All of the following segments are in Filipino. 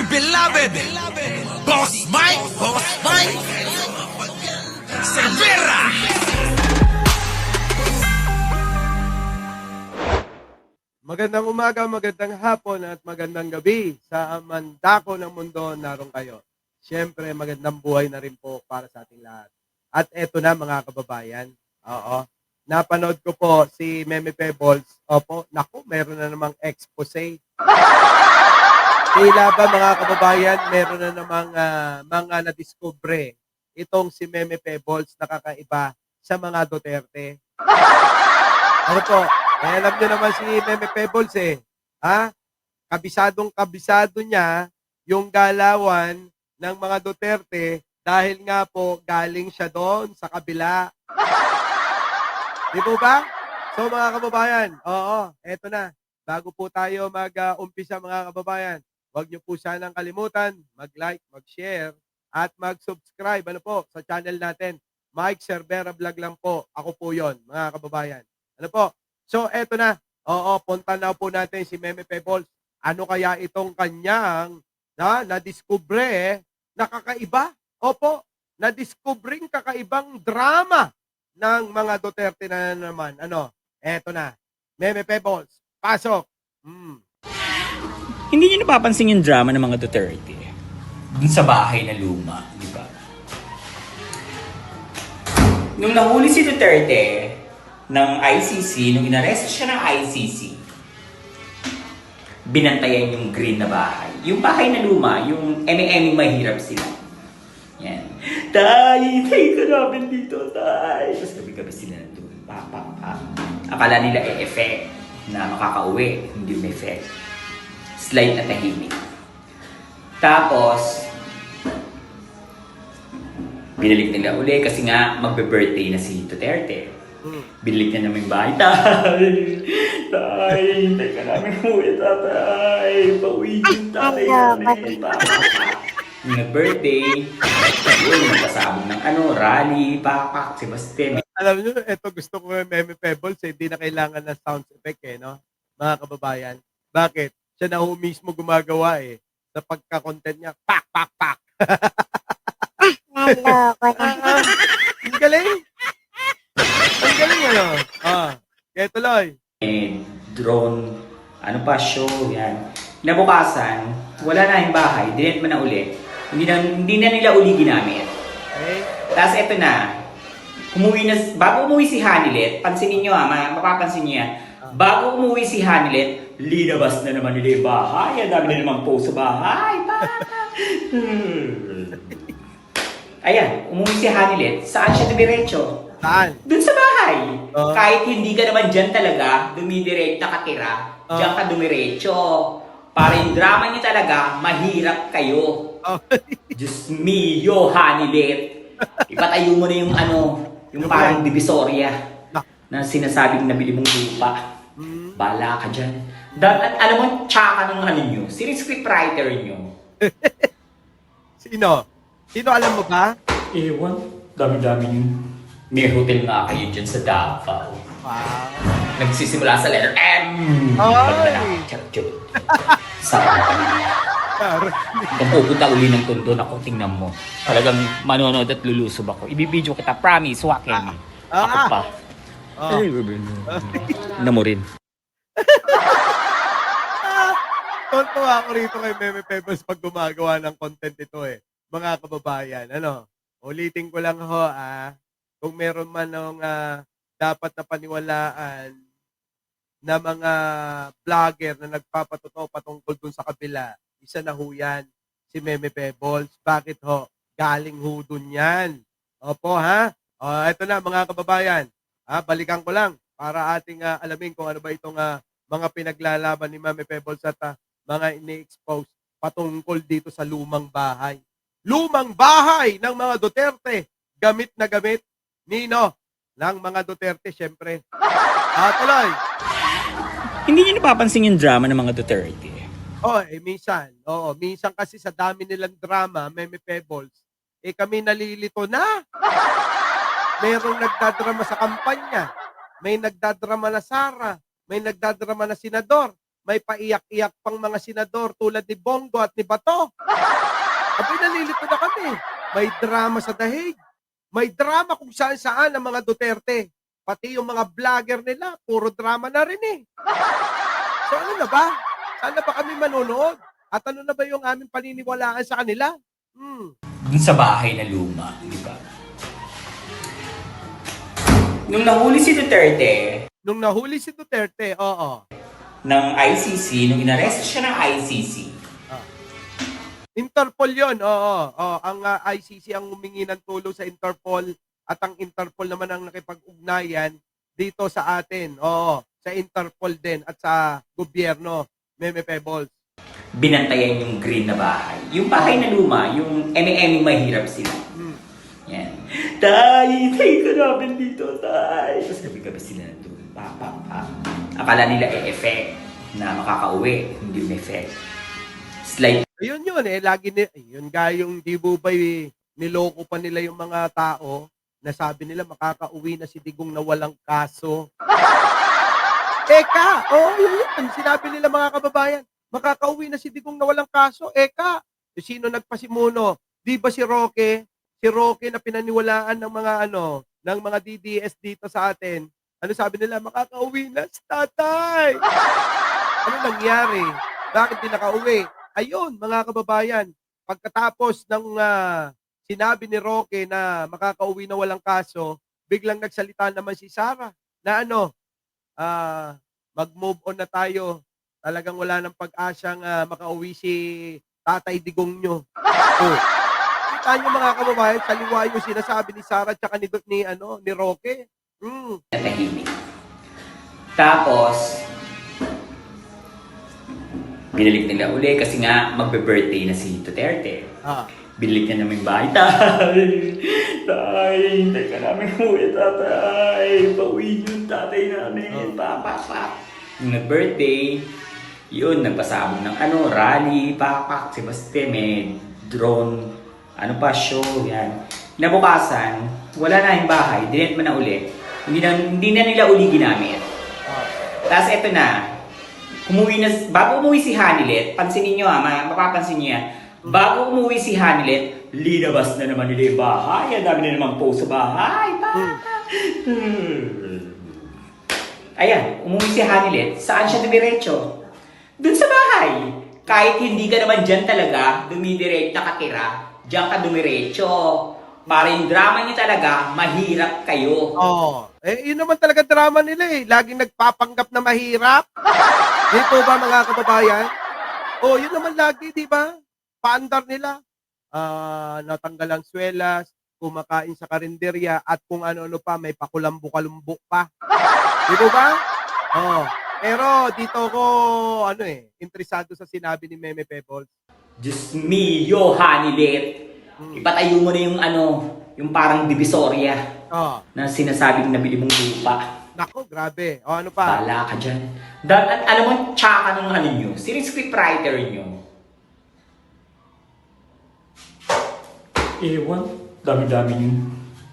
beloved Boss Mike Cervera. Magandang umaga, magandang hapon at magandang gabi sa mandako ng mundo naroon kayo. Siyempre, magandang buhay na rin po para sa ating lahat. At eto na mga kababayan, napanood ko po si Meme Pebbles. Opo, naku, meron na namang expose. Tila ba mga kababayan, meron na namang mga nadiskubre itong si Meme Pebbles na kakaiba sa mga Duterte. Ano po? Alam nyo naman si Meme Pebbles Kabisadong-kabisado niya yung galawan ng mga Duterte dahil nga po galing siya doon sa kabila. Di po ba? So mga kababayan, eto na. Bago po tayo mag-umpisa mga kababayan, huwag niyo po sanang kalimutan mag-like, mag-share, at mag-subscribe sa channel natin. Mike Cervera Vlog lang po. Ako po yon mga kababayan. Ano po? So, eto na. Punta na po natin si Meme Pebbles. Ano kaya itong kanyang nadiskubre na kakaiba? Opo, nadiskubring kakaibang drama ng mga Duterte na naman. Eto na. Meme Pebbles, pasok. Hindi niyo napapansin yung drama ng mga Duterte dun sa bahay na luma, di ba? Nung nahuli si Duterte ng ICC, nung inaresto siya ng ICC, binantayan yung green na bahay. Yung bahay na luma, yung eme-eme mahirap sila. Yan. Tay ka namin dito, tay! Tapos gabi-gabi sila nandun. Akala nila effect na makakauwi. Hindi may effect. Slight na tahimik. Tapos, binalik nila uli kasi nga magbe-birthday na si Duterte. Binalik na namin bahay. Tay, hintay ka namin uwi, tatay. Pauwi yung tatay namin. Yung nag-birthday, yun, nagpasabog ng rally, pakpak, Sebastian. Alam nyo, eto gusto ko yung Meme Pebbles, hindi na kailangan ng sound effect mga kababayan. Bakit? Siya na mismo gumagawa sa pagka-content niya. Pak, pak, pak. Ang galing. Ang galing kaya tuloy. Drone, show, yan. Nabukasan, wala na yung bahay, dinit man na uli. Hindi na nila uli ginamit. Okay. Tapos eto na, bago umuwi si Hanilet, pansinin nyo mapapansin niyo yan. Bago umuwi si Hanilet, linabas na naman nila yung bahay. Ang dami na naman post sa bahay. Ayan, umuwi si Hanilet. Saan siya dumiretso? Saan? Dun sa bahay. Kahit hindi ka naman dyan talaga, dumidiretso ka tira, dyan ka dumiretso. Para yung drama niyo talaga, mahirap kayo. Diyos mio, Hanilet. Ipatayo mo na yung parang divisoria na sinasabing nabili mong lupa. Bala ka dyan. At alam mo, tsaka nung nyo, scriptwriter nyo. Sino? Sino alam mo ba? Ewan, dami-dami yun. May hotel nga kayo dyan sa Davao. Wow. Nagsisimula sa letter M. Ay! Charot. Kung pupunta uli ng Tondo, ako, tingnan mo. Talagang manonood at lulusob ako. Ibibidyo kita, promise, wakin. Ako pa. Na mo rin. Tontuwa ako rito kay Meme Pebbles pag gumagawa ng content ito mga kababayan. Ulitin ko lang kung meron man ng dapat na paniwalaan na mga vlogger na nagpapatotoo patungkol dun sa kabila, isa na ho yan, si Meme Pebbles. Bakit ho? Galing ho dun yan. Opo ito na mga kababayan. Balikan ko lang para ating alamin kung ano ba itong mga pinaglalaban ni Meme Pebbles at mga ini-expose patungkol dito sa lumang bahay. Lumang bahay ng mga Duterte. Gamit na gamit ng mga Duterte, syempre. Tuloy. Hindi niyo napapansin yung drama ng mga Duterte? Minsan. Minsan kasi sa dami nilang drama, Meme Pebbles, kami nalilito na. Merong nagdadrama sa kampanya. May nagdadrama na Sara. May nagdadrama na senador. may paiyak-iyak pang mga senador tulad ni Bongo at ni Bato. Abay, nalilito na kami. May drama sa dahig. May drama kung saan-saan ang mga Duterte. Pati yung mga vlogger nila, puro drama na rin eh. So ano na ba? Saan na ba kami manonood? At ano na ba yung aming paniniwalaan sa kanila? Dun sa bahay na luma, di ba? Nung nahuli si Duterte, Nung nahuli si Duterte, oo. ng ICC, nung inaresto siya ng ICC, Interpol yun, oo. Ang ICC ang humingi ng tulong sa Interpol at ang Interpol naman ang nakipag-ugnayan dito sa atin. Oo, sa Interpol din at sa gobyerno, Meme Pebbles. binantayan yung green na bahay. Yung bahay na luma, yung eme mahirap sila. Yan. Tay, ka namin dito, tay. Tapos gabi-gabi sila nandun. Akala nila effect na makakauwi. Hindi yung effect. It's like, Ayun yun eh, lagi yun yung di ba niloko pa nila yung mga tao na sabi nila makakauwi na si Digong na walang kaso. Eka, yun, sinabi nila mga kababayan, makakauwi na si Digong na walang kaso. Eka, sino nagpasimuno? Di ba si Roque? Si Roque na pinaniwalaan ng mga ng mga DDS dito sa atin. Ano sabi nila? Makakauwi na si tatay. Ano nangyari? Bakit di nakauwi? Ayun, mga kababayan, pagkatapos ng sinabi ni Roque na makakauwi na walang kaso, biglang nagsalita naman si Sara na mag-move on na tayo. Talagang wala nang pag-asang makauwi si Tatay Digong nyo. Kita nyo mga kababayan, saliwa yung sinasabi ni Sara at saka ni Roque. natahimik. Tapos, binalik nila uli kasi nga magbe-birthday na si Duterte. Binalik niya namin yung bahay. Tay, hintay ka namin uwi, tatay. Pauwi yung tatay namin. Yung nag-birthday, yun, nagpasabog ng rally, papak, Sebastian, may drone, show, yan. Nabukasan, wala na yung bahay, dinit man na uli. Hindi na nila uli ginamit. Tapos eto na, bago umuwi si Hanilet, pansinin nyo mapapansin nyo yan, bago umuwi si Hanilet, linabas na naman nila yung bahay. Ang dami na naman post sa bahay. Ayan, umuwi si Hanilet. Saan siya dumiretso? Dun sa bahay. Kahit hindi ka naman dyan talaga, dumidiretso ka tira, dyan ka dumiretso. Para yung drama niyo talaga, mahirap kayo. Yun naman talaga drama nila eh. Laging nagpapanggap na mahirap. Dito ba mga kababayan? Yun naman lagi, di ba? Paandar nila. Natanggal ang swelas, kumakain sa karinderya, at kung ano-ano pa, may pakulambo-kalumbo pa. Di ba? Pero dito ko, interesado sa sinabi ni Meme Pebbles. Diyos mio, Hanilet. Ipatayo mo na yung yung parang divisoria na sinasabing nabili mong lupa. Nako, grabe. Ano pa? Bala ka dyan. Alam mo, tsaka ng nyo, sino yung scriptwriter nyo? Ewan, dami-dami nyo.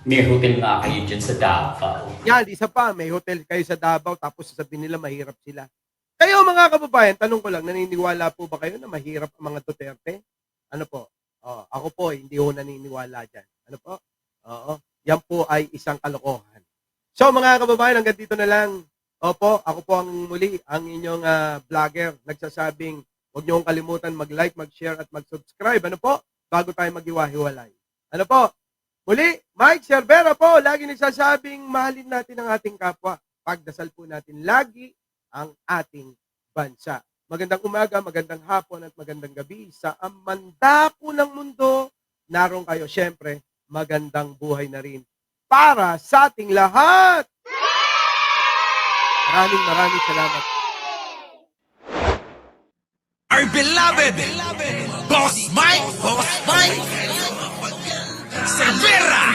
May hotel nga kayo dyan sa Davao. Yan, isa pa, may hotel kayo sa Davao tapos sasabihin nila mahirap sila. Kayo mga kababayan, tanong ko lang, naniniwala po ba kayo na mahirap ang mga Duterte? Ano po? Ako po, hindi ko naniniwala dyan. Ano po? Yan po ay isang kalokohan. So mga kababayan, hanggang dito na lang. Opo, ako po ang muli, ang inyong vlogger, nagsasabing huwag niyo kalimutan mag-like, mag-share at mag-subscribe. Ano po? Bago tayo maghiwa-hiwalay. Ano po? Muli, Mike Cervera po, lagi nagsasabing mahalin natin ang ating kapwa. Pagdasal po natin lagi ang ating bansa. Magandang umaga, magandang hapon at magandang gabi sa amandako ng mundo. Naroon kayo, syempre, magandang buhay na rin para sa ating lahat. Maraming salamat. Our beloved Boss Mike Cervera.